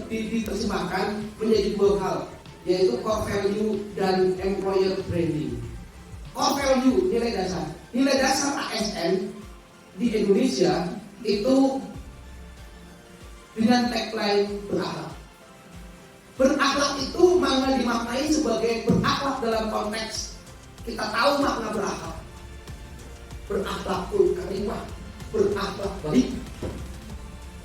diterjemahkan menjadi dua hal, yaitu core value dan employer branding. Core value, nilai dasar. Nilai dasar ASN di Indonesia itu dengan tagline berakhlak. Berakhlak itu makna dimaknai sebagai berakhlak dalam konteks kita tahu makna berakhlak. Berakhlakul karimah, berakhlak baik.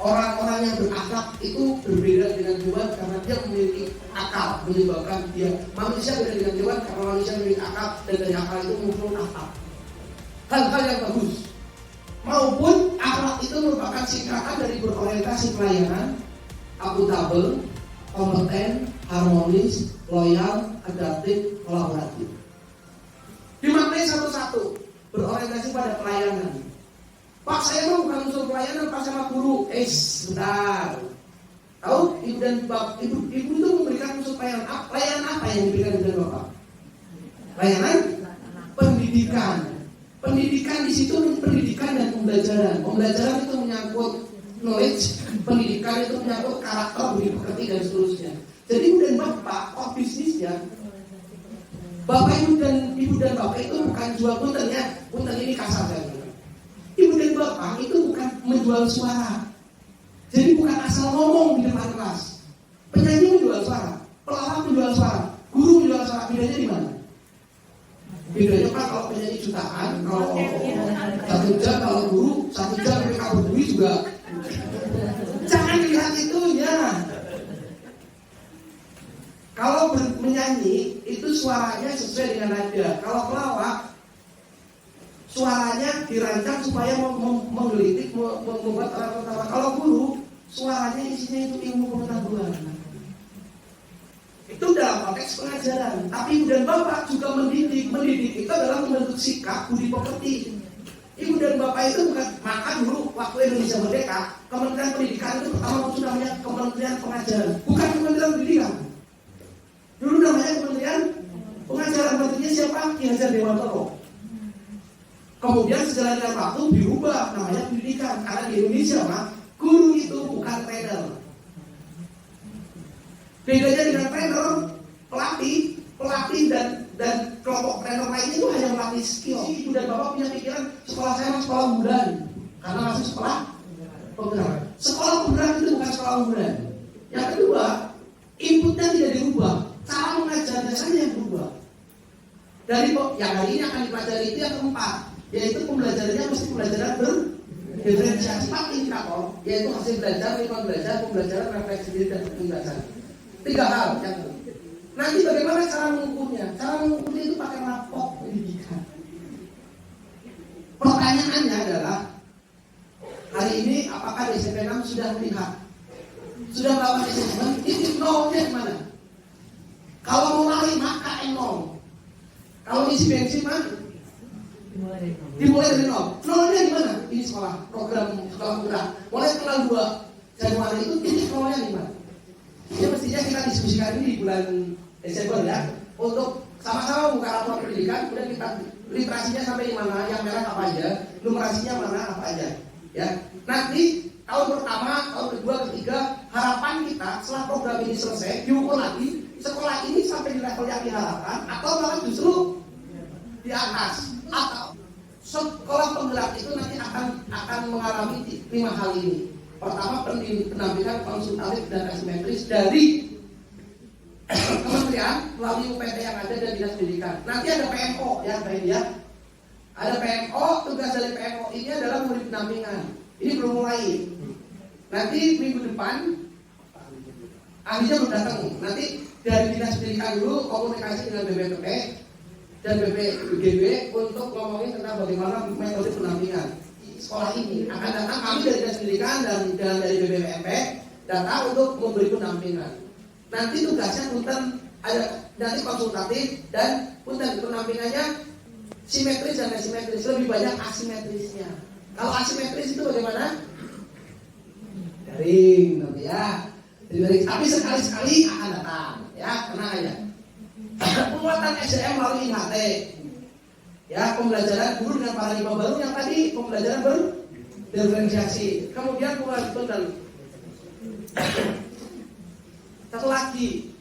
Orang-orang yang berakhlak itu berbeda dengan hewan karena dia memiliki akal, menyebabkan dia manusia berbeda dengan hewan karena manusia memiliki akal, dan dari akal itu muncul akhlak. Hal-hal yang bagus. Maupun akhlak itu merupakan singkatan dari berorientasi pelayanan, akuntabel, kompeten, harmonis, loyal, adaptif, kolaboratif. Dimaknai satu-satu, berorientasi pada pelayanan. Pak, saya mau bukan unsur pelayanan, Pak, sama guru. Sebentar. Tahu, ibu dan bapak, ibu itu memberikan unsur pelayanan. Pelayanan apa yang diberikan ibu dan bapak? Pelayanan pendidikan. Pendidikan di situ pendidikan dan pembelajaran. Pembelajaran itu menyangkut knowledge, pendidikan itu menyangkut karakter, budi pekerti dan seterusnya. Jadi ibu dan bapak, bisnisnya, bapak ibu dan bapak itu bukan jual puntennya, punten ini kasar saya. Ibu dan bapak itu bukan menjual suara. Jadi bukan asal ngomong di depan kelas. Penyanyi menjual suara, pelawak menjual suara, guru menjual suara. Bedanya di mana? Bedanya Pak, kalau penyanyi jutaan, kalau 1 jam, kalau guru 1 jam mereka berdua juga. Jangan lihat itunya. Kalau menyanyi itu suaranya sesuai dengan nada. Kalau pelawak suaranya dirancang supaya menggelitik, membuat orang tertawa. Kalau guru suaranya isinya itu ilmu pengetahuan. Itu dalam konteks pengajaran. Tapi ibu dan bapak juga mendidik. Mendidik itu adalah membentuk sikap, budi pekerti. Ibu dan bapak itu bukan, maka dulu waktu Indonesia Merdeka, Kementerian Pendidikan itu pertama itu namanya Kementerian Pengajaran, bukan Kementerian Pendidikan. Dulu namanya Kementerian Pengajaran. Menterinya siapa? Ki Hajar Dewantara. Kemudian sejalan dengan waktu dirubah namanya pendidikan, karena di Indonesia mah guru itu bukan trainer. Bedanya dengan trainer, pelatih dan kelompok trainer lainnya itu hanya melatih skill. Ibu dan bapak punya pikiran sekolah saya mah sekolah unggulan, karena masih sekolah penggerak. Sekolah penggerak itu bukan sekolah unggulan. Yang kedua, inputnya tidak dirubah, cara mengajarnya saja yang berubah. Dari yang hari ini akan dipelajari itu yang keempat, yaitu pembelajarannya mesti pembelajaran berdiferensiasi 4 indikator, yaitu hasil belajar, lingkungan belajar, pembelajaran, refleksi diri, dan penjelasan. 3 hal yang nanti bagaimana cara mengukurnya? Cara mengukurnya itu pakai rapor pendidikan. Pertanyaannya adalah hari ini apakah di SMP 6 sudah melihat, sudah melakukan assessment, titik nolnya di mana? Kalau mau lari maka nol. Kalau isi bensin mah dimulai dari nol. Nolnya di mana? Ini sekolah program sekolah penggerak. Mulai tanggal 2 Januari itu titik nolnya di mana? Ya mestinya kita diskusikan ini di bulan Desember ya, untuk sama-sama buka rapor pendidikan, kemudian kita literasinya sampai di mana, yang merah apa aja, numerasinya mana apa aja. Ya, nanti tahun pertama, tahun kedua, ketiga, harapan kita setelah program ini selesai diukur lagi sekolah ini sampai di level yang diharapkan atau malah justru di atas, atau sekolah penggerak itu nanti akan mengalami 5 hal ini. Pertama, penampilan konsultatif dan asimetris dari kementerian melalui UPT yang ada dan dinas pendidikan. Nanti ada PMO ya, Pak ya. Ada PMO, tugas dari PMO ini adalah memberi pendampingan. Ini belum mulai. Nanti minggu depan ahlinya belum datang. Nanti dari dinas pendidikan dulu komunikasi dengan BPPT dan BPGB untuk ngomongin tentang bagaimana metode pendampingan sekolah ini. Akan datang kami dari dinas pendidikan dan dari BPMP datang untuk memberi pendampingan. Nanti tugasnya punten ada nanti konsultatif dan punten pendampingannya simetris dan asimetris, lebih banyak asimetrisnya. Kalau asimetris itu bagaimana? Daring, nanti ya. Daring. Tapi sekali-sekali akan datang, ya, tenang aja. Penguatan SDM melalui IHT, ya, pembelajaran guru dengan paradigma baru yang tadi pembelajaran berdiferensiasi. Kemudian penguatan Satu lagi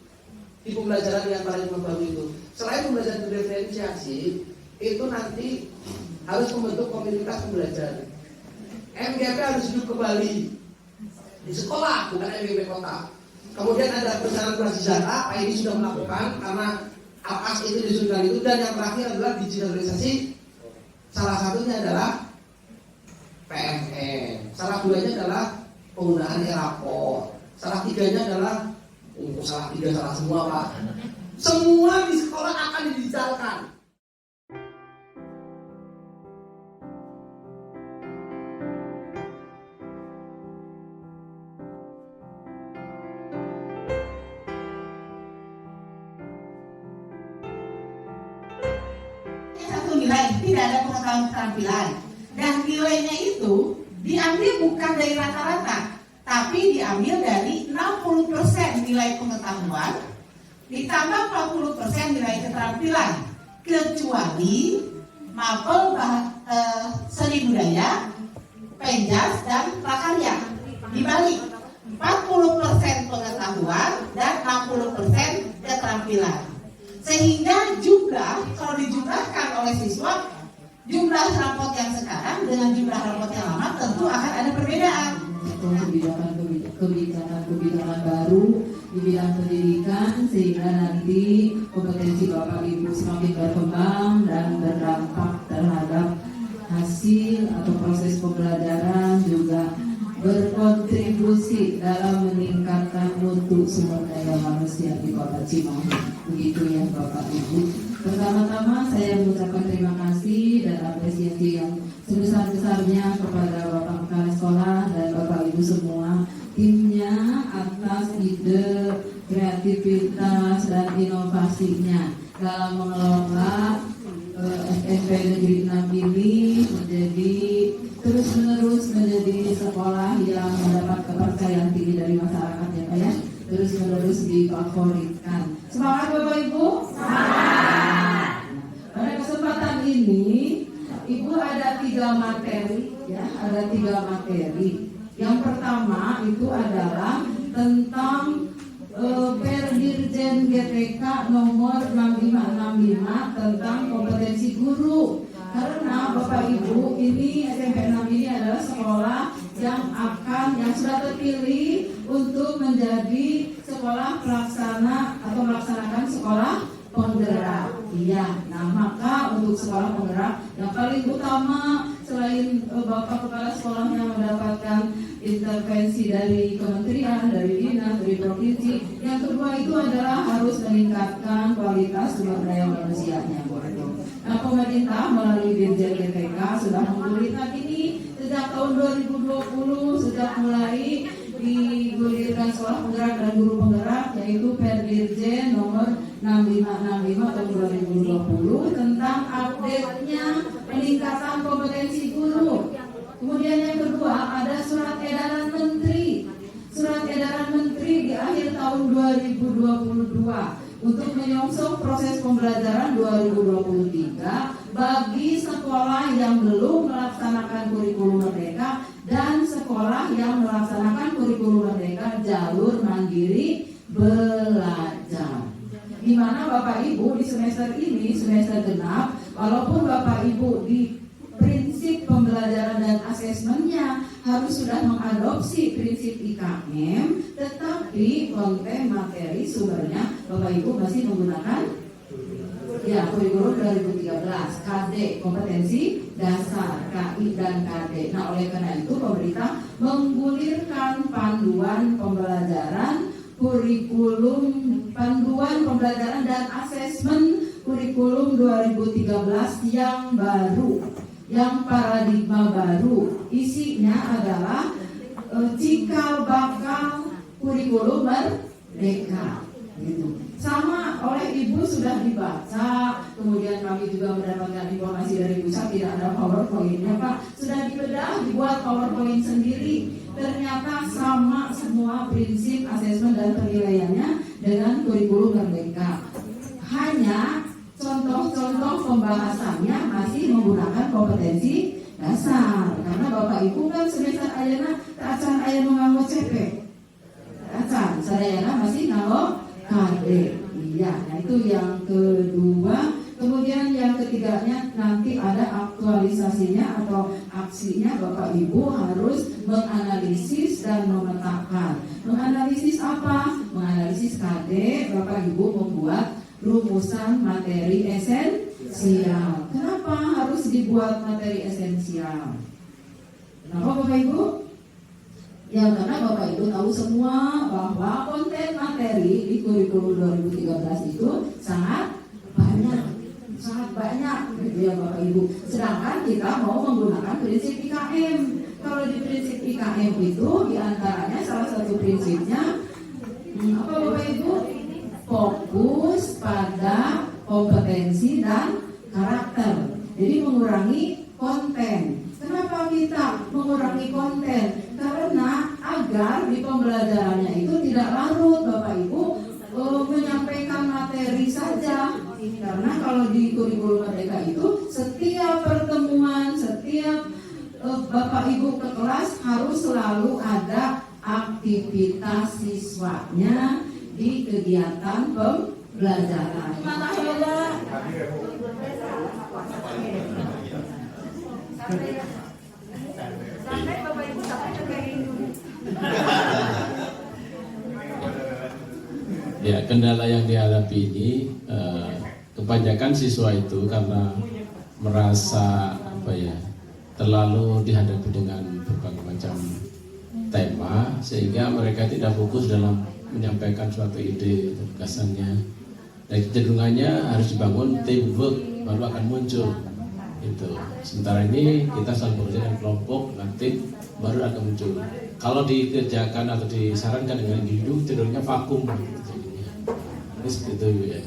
di pembelajaran yang paling baru itu, selain pembelajaran diferensiasi, itu nanti harus membentuk komunitas pembelajaran. MGP harus hidup kembali di sekolah, bukan MGP kota. Kemudian ada perencanaan pelajaran, Pak ini sudah melakukan karena APAS itu disusun itu, dan yang terakhir adalah digitalisasi. Salah satunya adalah PMN, salah duanya adalah penggunaan e-rapor, salah tiganya adalah salah tiga salah semua Pak. Semua di sekolah akan didigitalkan. Satu nilai tidak ada pengetahuan keterampilan, dan nilainya itu diambil bukan dari rata-rata, tapi diambil dari 60% nilai pengetahuan ditambah 40% nilai keterampilan, kecuali mapel seni budaya, penjas, dan prakarya. Dibalik 40% pengetahuan dan 60% keterampilan. Sehingga juga kalau dijumlahkan oleh siswa, jumlah rapot yang sekarang dengan jumlah rapot yang lama tentu akan ada perbedaan. Kebijakan baru di bidang pendidikan, sehingga nanti kompetensi Bapak Ibu semakin berkembang dan berdampak terhadap hasil atau proses pembelajaran, juga berkontribusi dalam meningkatkan mutu sumber daya manusia di Kota Cimahi. Begitu ya Bapak Ibu. Pertama-tama saya mengucapkan terima kasih dan apresiasi yang sebesar-besarnya kepada Bapak Kepala Sekolah dan Bapak Ibu semua timnya atas ide, kreativitas, dan inovasinya dalam mengelola SMP Negeri 6 ini menjadi terus-menerus menjadi sekolah yang mendapat kepercayaan tinggi dari masyarakat ya Pak ya, terus-menerus difavoritkan. Semangat Bapak Ibu? Semangat! Pada kesempatan ini Ibu ada 3 materi ya, ada 3 materi. Yang pertama itu adalah tentang Perdirjen GTK nomor 6565 tentang kompetensi guru. Karena Bapak Ibu ini SMP 6 ini adalah sekolah yang sudah terpilih untuk menjadi sekolah pelaksana atau melaksanakan sekolah penggerak. Iya, nah maka untuk sekolah penggerak yang paling utama selain Bapak Kepala Sekolahnya mendapatkan intervensi dari kementerian, dari dinas, dari provinsi, yang kedua itu adalah harus meningkatkan kualitas sumber daya manusianya. Nah, pemerintah melalui Dirjen GTK sudah menggulirkan ini sejak tahun 2020, sejak mulai digulirkan sekolah penggerak dan guru penggerak, yaitu Perdirjen nomor 6565 tahun 2020 tentang update-nya peningkatan kompetensi guru. Kemudian yang kedua ada surat edaran menteri. Surat edaran menteri di akhir tahun 2022 untuk menyongsong proses pembelajaran 2023 bagi sekolah yang belum melaksanakan kurikulum merdeka dan sekolah yang melaksanakan kurikulum merdeka jalur mandiri belajar. Di mana Bapak Ibu di semester ini, semester genap, walaupun Bapak Ibu di prinsip pembelajaran dan asesmennya harus sudah mengadopsi prinsip IKM, tetapi konten materi sumbernya Bapak Ibu masih menggunakan ya kurikulum 2013 KD, kompetensi dasar, KI dan KD. Nah, oleh karena itu pemerintah menggulirkan panduan pembelajaran dan asesmen kurikulum 2013 yang baru, yang paradigma baru. Isinya adalah cikal bakal kurikulum merdeka gitu. Sama oleh Ibu sudah dibaca, kemudian kami juga mendapatkan informasi dari pusat, tidak ada PowerPoint-nya Pak, sudah dibedah, dibuat PowerPoint sendiri. Ternyata sama semua prinsip asesmen dan penilaiannya dengan kurikulum merdeka. Hanya contoh-contoh pembahasannya masih menggunakan kompetensi dasar. Karena Bapak Ibu kan semester ayeuna acan aya nu nganggo CP. Acan Sadayana masih nalo KD. Iya, nah itu yang kedua. Kemudian yang ketiganya nanti ada aktualisasinya atau aksinya. Bapak Ibu harus menganalisis dan memetakan. Menganalisis apa? Menganalisis KD. Bapak Ibu membuat rumusan materi esensial. Kenapa harus dibuat materi esensial? Kenapa Bapak Ibu? Ya karena Bapak Ibu tahu semua bahwa konten materi di kurikulum 2013 itu sangat banyak gitu ya Bapak Ibu. Sedangkan kita mau menggunakan prinsip IKM. Kalau di prinsip IKM itu diantaranya salah satu prinsipnya apa Bapak Ibu? Fokus pada kompetensi dan karakter. Jadi mengurangi konten. Kenapa kita mengurangi konten? Karena agar di pembelajarannya itu tidak larut Bapak Ibu menyampaikan materi saja. Karena kalau di kurikulum Merdeka itu setiap pertemuan, setiap Bapak Ibu ke kelas harus selalu ada aktivitas siswanya di kegiatan pembelajaran. Sampai Bapak Ibu sampai kering dulu. Ya, kendala yang dihadapi ini kebanyakan siswa itu karena merasa terlalu dihadapi dengan berbagai macam tema sehingga mereka tidak fokus dalam menyampaikan suatu ide atau gagasannya. Dan kecenderungannya harus dibangun teamwork baru akan muncul. Itu. Sementara ini kita saling bekerja dengan kelompok, dengan tim baru akan muncul. Kalau dikerjakan atau disarankan dengan individu, cenderungnya vakum gitu jadinya. Ini seperti itu ya.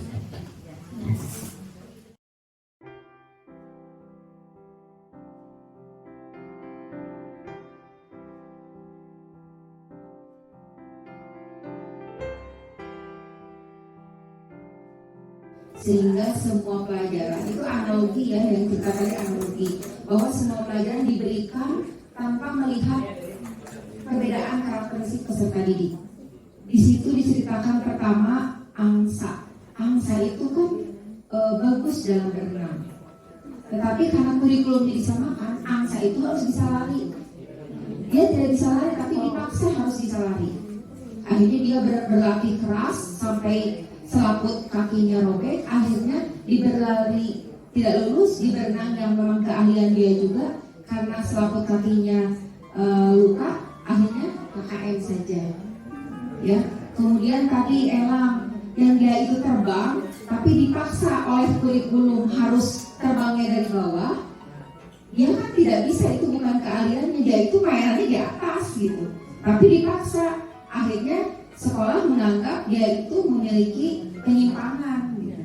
Sehingga semua pelajaran itu analogi ya, yang kita tadi analogi bahwa semua pelajaran diberikan tanpa melihat perbedaan karakteristik peserta didik. Di situ diceritakan pertama angsa. Angsa itu kan bagus dalam berenang. Tetapi karena kurikulumnya disamakan, angsa itu harus bisa lari. Dia tidak bisa lari tapi dipaksa harus bisa lari. Akhirnya dia berlatih keras sampai selaput kakinya robek, akhirnya di berlari tidak lulus, di berenang yang memang keahlian dia juga karena selaput kakinya luka, akhirnya KKM saja. Ya, kemudian tadi elang yang dia itu terbang, tapi dipaksa oleh kurikulum harus terbangnya dari bawah. Dia kan tidak bisa, itu bukan keahliannya, dia itu mainannya di atas gitu. Tapi dipaksa, akhirnya sekolah menganggap dia itu memiliki penyimpangan gitu.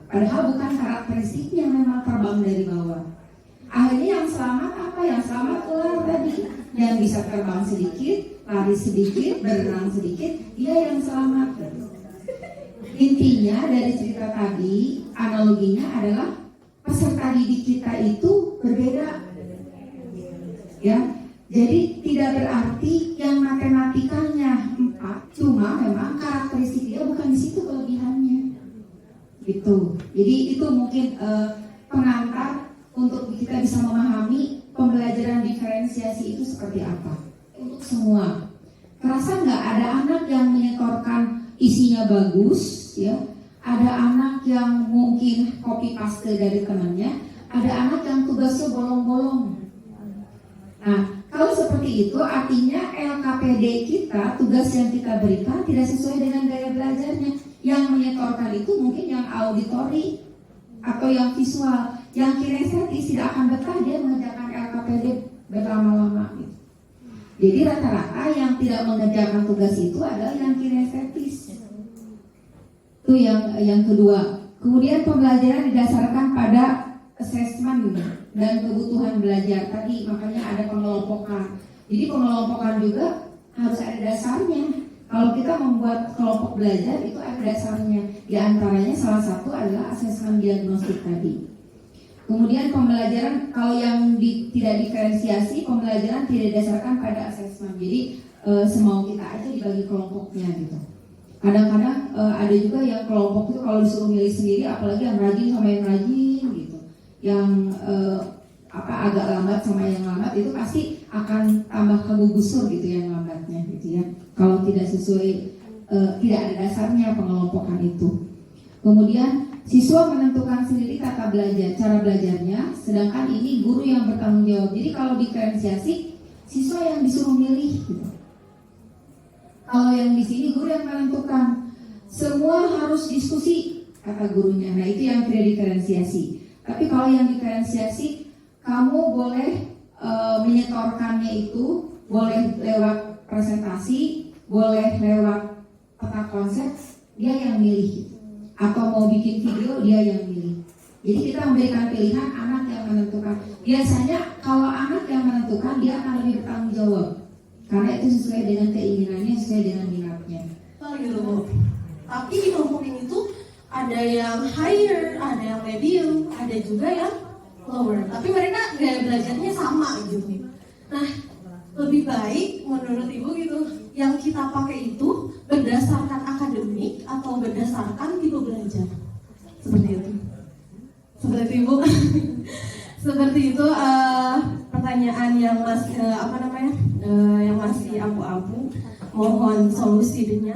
Padahal bukan karakteristiknya memang terbang dari bawah. Akhirnya yang selamat apa? Yang selamat ular tadi, yang bisa terbang sedikit, lari sedikit, berenang sedikit, dia yang selamat. Intinya dari cerita tadi, analoginya adalah peserta didik kita itu berbeda. Ya, jadi tidak berarti yang matematikanya 4, cuma memang karakteristik dia bukan di situ kelebihannya. Gitu. Jadi itu mungkin pengantar untuk kita bisa memahami pembelajaran diferensiasi itu seperti apa. Untuk semua. Kerasa nggak ada anak yang menyetorkan isinya bagus, ya? Ada anak yang mungkin copy paste dari temannya, ada anak yang tugasnya bolong-bolong. Nah, kalau seperti itu artinya LKPD kita, tugas yang kita berikan tidak sesuai dengan gaya belajarnya. Yang menyetorkan itu mungkin yang auditori atau yang visual, yang kinestetis tidak akan betah dia mengerjakan LKPD berlama-lama. Jadi rata-rata yang tidak mengerjakan tugas itu adalah yang kinestetis. Itu yang kedua. Kemudian pembelajaran didasarkan pada assessment dan kebutuhan belajar tadi, makanya ada pengelompokan. Jadi pengelompokan juga harus ada dasarnya. Kalau kita membuat kelompok belajar itu ada dasarnya. Di antaranya salah satu adalah asesmen diagnostik tadi. Kemudian pembelajaran kalau yang tidak diferensiasi, pembelajaran tidak didasarkan pada asesmen. Jadi semau kita aja dibagi kelompoknya gitu. Kadang-kadang ada juga yang kelompok itu kalau disuruh milih sendiri, apalagi yang rajin sama yang rajin gitu, yang agak lambat sama yang lambat, itu pasti akan tambah kegugusur gitu yang lambatnya gitu ya. Kalau tidak sesuai, tidak ada dasarnya pengelompokan itu. Kemudian siswa menentukan sendiri tata belajar, cara belajarnya, sedangkan ini guru yang bertanggung jawab. Jadi kalau diferensiasi, siswa yang disuruh milih gitu. Kalau yang di sini guru yang menentukan. Semua harus diskusi kata gurunya. Nah, itu yang tidak diferensiasi. Tapi kalau yang diferensiasi, kamu boleh menyetorkannya itu, boleh lewat presentasi, boleh lewat peta konsep, dia yang milih. Atau mau bikin video, dia yang milih. Jadi kita memberikan pilihan, anak yang menentukan. Biasanya kalau anak yang menentukan, dia akan lebih bertanggung jawab, karena itu sesuai dengan keinginannya, sesuai dengan minatnya. Oh gitu Bu. Tapi di kelompok ini tuh ada yang higher, ada yang medium, ada juga yang lower. Tapi mereka gaya belajarnya sama gitu. Nah, lebih baik menurut Ibu gitu, yang kita pakai itu berdasarkan akademik atau berdasarkan tipe belajar. Seperti itu. Seperti itu. Seperti itu pertanyaan yang masih yang masih abu-abu. Mohon solusinya.